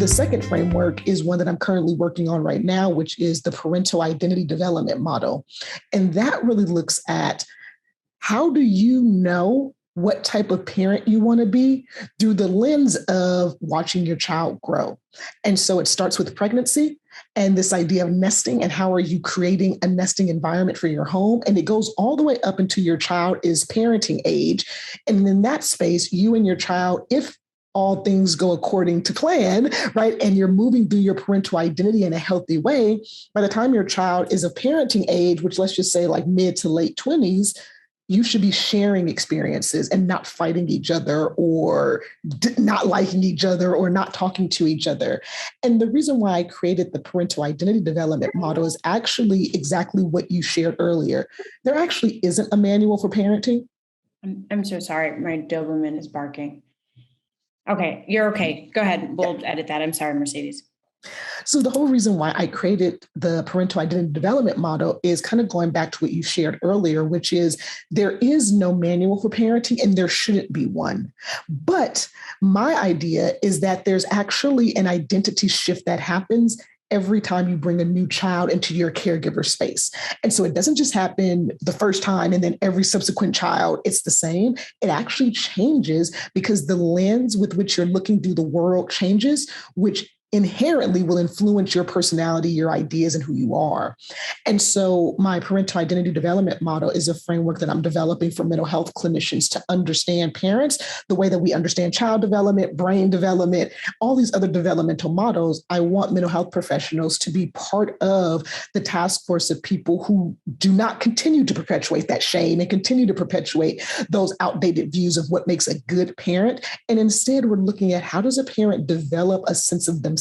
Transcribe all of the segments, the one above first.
second framework is one that I'm currently working on right now, which is the Parental Identity Development model. And that really looks at how do you know what type of parent you want to be through the lens of watching your child grow. And so it starts with pregnancy and this idea of nesting and how are you creating a nesting environment for your home. And it goes all the way up into your child is parenting age. And in that space, you and your child, if all things go according to plan, right? And you're moving through your parental identity in a healthy way, by the time your child is of parenting age, which let's just say like mid to late 20s, you should be sharing experiences and not fighting each other or not liking each other or not talking to each other. And the reason why I created the parental identity development model is actually exactly what you shared earlier. There actually isn't a manual for parenting. I'm so sorry. My Doberman is barking. Okay, you're okay. Go ahead. We'll edit that. I'm sorry, Mercedes. So the whole reason why I created the parental identity development model is kind of going back to what you shared earlier, which is there is no manual for parenting and there shouldn't be one. But my idea is that there's actually an identity shift that happens every time you bring a new child into your caregiver space. And so it doesn't just happen the first time and then every subsequent child, it's the same. It actually changes because the lens with which you're looking through the world changes, which inherently will influence your personality, your ideas, and who you are. And so my parental identity development model is a framework that I'm developing for mental health clinicians to understand parents the way that we understand child development, brain development, all these other developmental models. I want mental health professionals to be part of the task force of people who do not continue to perpetuate that shame and continue to perpetuate those outdated views of what makes a good parent. And instead, we're looking at how does a parent develop a sense of themselves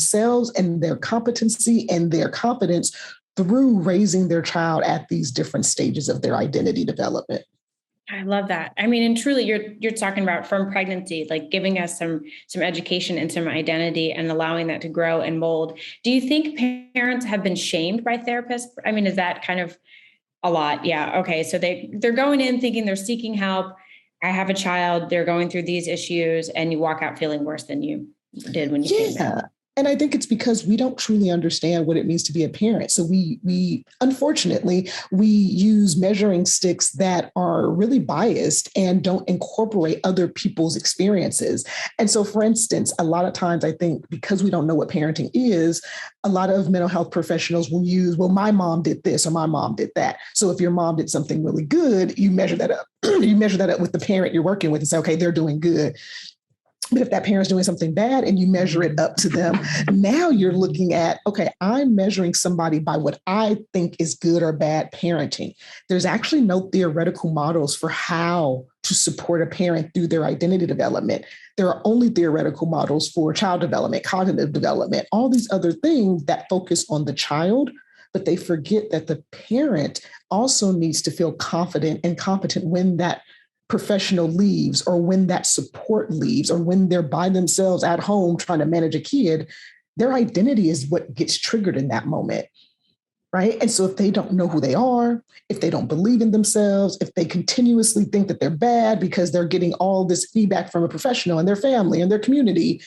and their competency and their competence through raising their child at these different stages of their identity development. I love that. I mean, and truly you're talking about from pregnancy, like giving us some education and some identity and allowing that to grow and mold. Do you think parents have been shamed by therapists? I mean, is that kind of a lot? Yeah. Okay. So they're going in thinking they're seeking help. I have a child, they're going through these issues, and you walk out feeling worse than you did when you came in. And I think it's because we don't truly understand what it means to be a parent. So we unfortunately, we use measuring sticks that are really biased and don't incorporate other people's experiences. And so, for instance, a lot of times I think because we don't know what parenting is, a lot of mental health professionals will use, well, my mom did this or my mom did that. So if your mom did something really good, you measure that up. You measure that up with the parent you're working with and say, okay, they're doing good. But if that parent's doing something bad and you measure it up to them, now you're looking at, okay, I'm measuring somebody by what I think is good or bad parenting. There's actually no theoretical models for how to support a parent through their identity development. There are only theoretical models for child development, cognitive development, all these other things that focus on the child, but they forget that the parent also needs to feel confident and competent when that professional leaves or when that support leaves or when they're by themselves at home trying to manage a kid. Their identity is what gets triggered in that moment, right? And so if they don't know who they are, if they don't believe in themselves, if they continuously think that they're bad because they're getting all this feedback from a professional and their family and their community,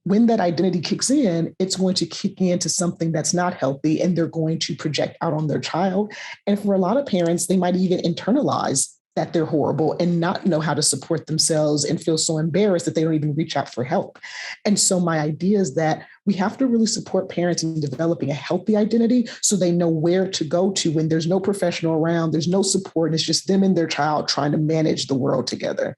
when that identity kicks in, it's going to kick into something that's not healthy and they're going to project out on their child. And for a lot of parents, they might even internalize that they're horrible and not know how to support themselves and feel so embarrassed that they don't even reach out for help. And so my idea is that we have to really support parents in developing a healthy identity so they know where to go to when there's no professional around, there's no support, and it's just them and their child trying to manage the world together.